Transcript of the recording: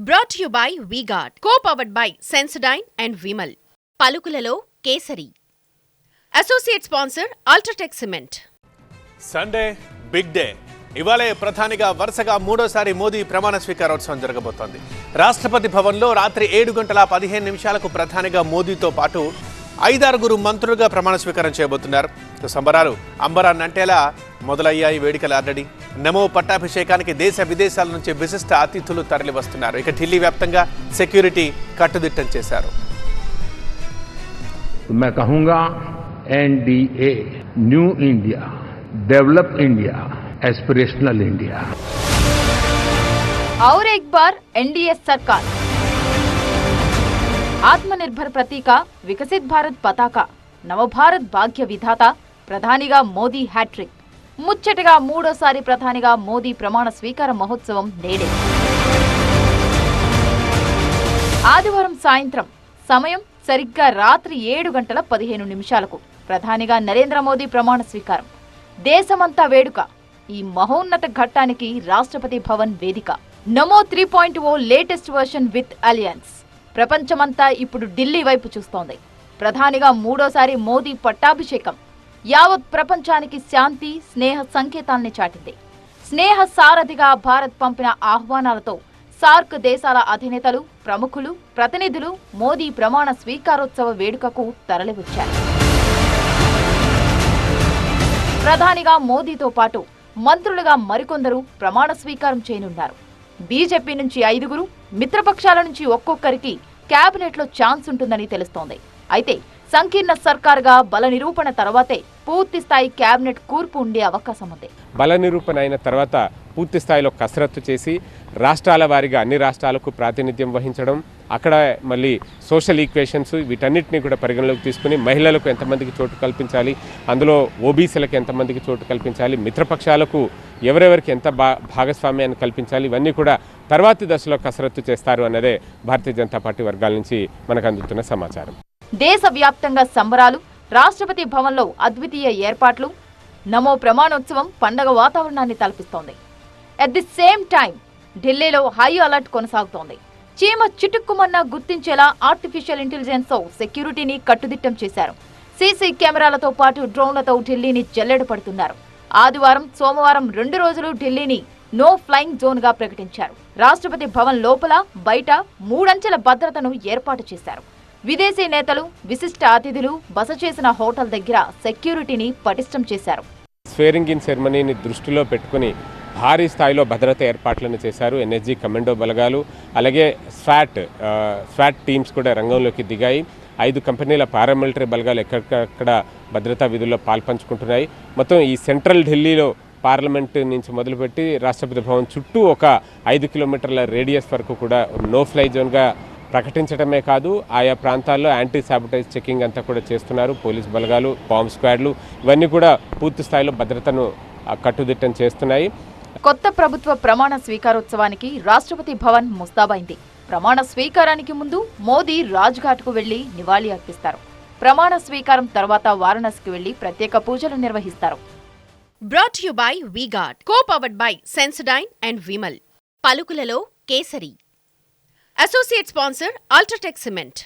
Brought to you by V-Guard, co-powered by Sensodyne and Vimal. పలుకులలో Kesari. Associate sponsor UltraTech cement. Sunday big day. ఇవాళే ప్రధానిగా వరుసగా మూడోసారి మోదీ ప్రమాణ స్వీకారోత్సవం జరగబోతోంది. రాష్ట్రపతి భవన్లో రాత్రి 7:15 ప్రధానిగా మోదీతో పాటు 5-6 మంత్రులుగా ప్రమాణ స్వీకారం చేయబోతున్నారు. సంబరాలు అంబరాన్నంటేలా మొదలయ్యాయి వేడుకలు ఆల్రెడీ. నమో పట్టాభిషేకానికి దేశ విదేశాల నుంచి విశిష్ట అతిథులు తరలి వస్తున్నారు. ఇక ఢిల్లీ వ్యాప్తంగా సెక్యూరిటీ కట్టుదిట్టం చేశారు. मैं कहूंगा NDA, new India, develop India, aspirational India. और एक बार एनडीए सरकार. ఆత్మనిర్భర్ ప్రతీక, వికసిత్ భారత్ పతాక, నవభారత్ భాగ్య విధాత, ప్రధానిగా మోదీ హ్యాట్రిక్. ముచ్చటగా మూడోసారి ప్రధానిగా మోదీ ప్రమాణ స్వీకార మహోత్సవం నేడే. ఆదివారం సాయంత్రం సమయం సరిగ్గా రాత్రి 7:15 ప్రధానిగా నరేంద్ర మోదీ ప్రమాణ స్వీకారం. దేశమంతా వేడుక. ఈ మహోన్నత ఘట్టానికి రాష్ట్రపతి భవన్ వేదిక. నమో 3.0 లేటెస్ట్ వర్షన్ విత్ అలియన్స్. ప్రపంచమంతా ఇప్పుడు ఢిల్లీ వైపు చూస్తోంది. ప్రధానిగా మూడోసారి మోదీ పట్టాభిషేకం యావత్ ప్రపంచానికి శాంతి, స్నేహ సంకేతాల్ని చాటింది. స్నేహ సారథిగా భారత్ పంపిన ఆహ్వానాలతో సార్క్ దేశాల అధినేతలు, ప్రముఖులు, ప్రతినిధులు మోదీ ప్రమాణ స్వీకారోత్సవ వేడుకకు తరలివచ్చారు. ప్రధానిగా మోదీతో పాటు మంత్రులుగా మరికొందరు ప్రమాణ స్వీకారం చేయనున్నారు. బీజేపీ నుంచి 5, మిత్రపక్షాల నుంచి ఒక్కొక్కరికి కేబినెట్లో ఛాన్స్ ఉంటుందని తెలుస్తోంది. అయితే సంకీర్ణ సర్కారుగా బల నిరూపణ తర్వాతే పూర్తి స్థాయి కేబినెట్ కూర్పు ఉండే అవకాశం ఉంది. బల నిరూపణ అయిన తర్వాత పూర్తి స్థాయిలో కసరత్తు చేసి రాష్ట్రాల వారీగా అన్ని రాష్ట్రాలకు ప్రాతినిధ్యం వహించడం, అక్కడ మళ్ళీ సోషల్ ఈక్వేషన్స్ వీటన్నిటినీ కూడా పరిగణలోకి తీసుకుని మహిళలకు ఎంతమందికి చోటు కల్పించాలి, అందులో ఓబీసీలకు ఎంతమందికి చోటు కల్పించాలి, మిత్రపక్షాలకు ఎవరెవరికి ఎంత భాగస్వామ్యాన్ని కల్పించాలి, ఇవన్నీ కూడా తర్వాతి దశలో కసరత్తు చేస్తారు అన్నదే భారతీయ జనతా పార్టీ వర్గాల నుంచి మనకు అందుతున్న సమాచారం. దేశవ్యాప్తంగా సంబరాలు, రాష్ట్రపతి భవన్లో అద్వితీయ ఏర్పాట్లు, నమో ప్రమాణోత్సవం పండగ వాతావరణాన్ని తలపిస్తోంది. అట్ ది సేమ్ టైం ఢిల్లీలో హై అలర్ట్ కొనసాగుతోంది. చీమ చిటుక్కుమన్నా గుర్తించేలా ఆర్టిఫిషియల్ ఇంటెలిజెన్స్ తో సెక్యూరిటీని కట్టుదిట్టం చేశారు. సీసీ కెమెరాలతో పాటు డ్రోన్లతో ఢిల్లీని జల్లెడ పడుతున్నారు. ఆదివారం, సోమవారం 2 రోజులు ఢిల్లీని నో ఫ్లయింగ్ జోన్ గా ప్రకటించారు. రాష్ట్రపతి భవన్ లోపల, బయట 3 అంచెల భద్రతను ఏర్పాటు చేశారు. విదేశీ నేతలు, విశిష్ట అతిథులు బస చేసిన హోటల్ దగ్గర సెక్యూరిటీని పటిష్టం చేశారు. స్వేరింగ్ ఇన్ సెరమనీని దృష్టిలో పెట్టుకుని భారీ స్థాయిలో భద్రత ఏర్పాట్లను చేశారు. ఎన్ఎస్జీ కమాండో బలగాలు, అలాగే స్వాట్ టీమ్స్ కూడా రంగంలోకి దిగాయి. 5 కంపెనీల పారామిలిటరీ బలగాలు ఎక్కడెక్కడ భద్రతా విధుల్లో పాల్పంచుకుంటున్నాయి. మొత్తం ఈ సెంట్రల్ ఢిల్లీలో పార్లమెంట్ నుంచి మొదలుపెట్టి రాష్ట్రపతి భవన్ చుట్టూ ఒక 5 కిలోమీటర్ల రేడియస్ వరకు కూడా నో ఫ్లై జోన్గా ప్రకటించడమే కాదు, ఆయా ప్రాంతాల్లో యాంటీ సాబిటైజ్ చెకింగ్ అంతా కూడా చేస్తున్నారు. పోలీస్ బలగాలు, బాంబ్ స్క్వాడ్లు ఇవన్నీ కూడా పూర్తి స్థాయిలో భద్రతను కట్టుదిట్టం చేస్తున్నాయి. కొత్త ప్రభుత్వ ప్రమాణ స్వీకారోత్సవానికి రాష్ట్రపతి భవన్ ముస్తాబైంది. ప్రమాణ స్వీకారానికి ముందు మోదీ రాజ్ఘాట్కు వెళ్లి నివాళి అర్పిస్తారు. ప్రమాణ స్వీకారం తర్వాత వారణాసికి వెళ్లి ప్రత్యేక పూజలు నిర్వహిస్తారు. Brought to you by V-Guard, co-powered by Sensodyne and Vimal. పలుకులలో Kesari. Associate sponsor UltraTech cement.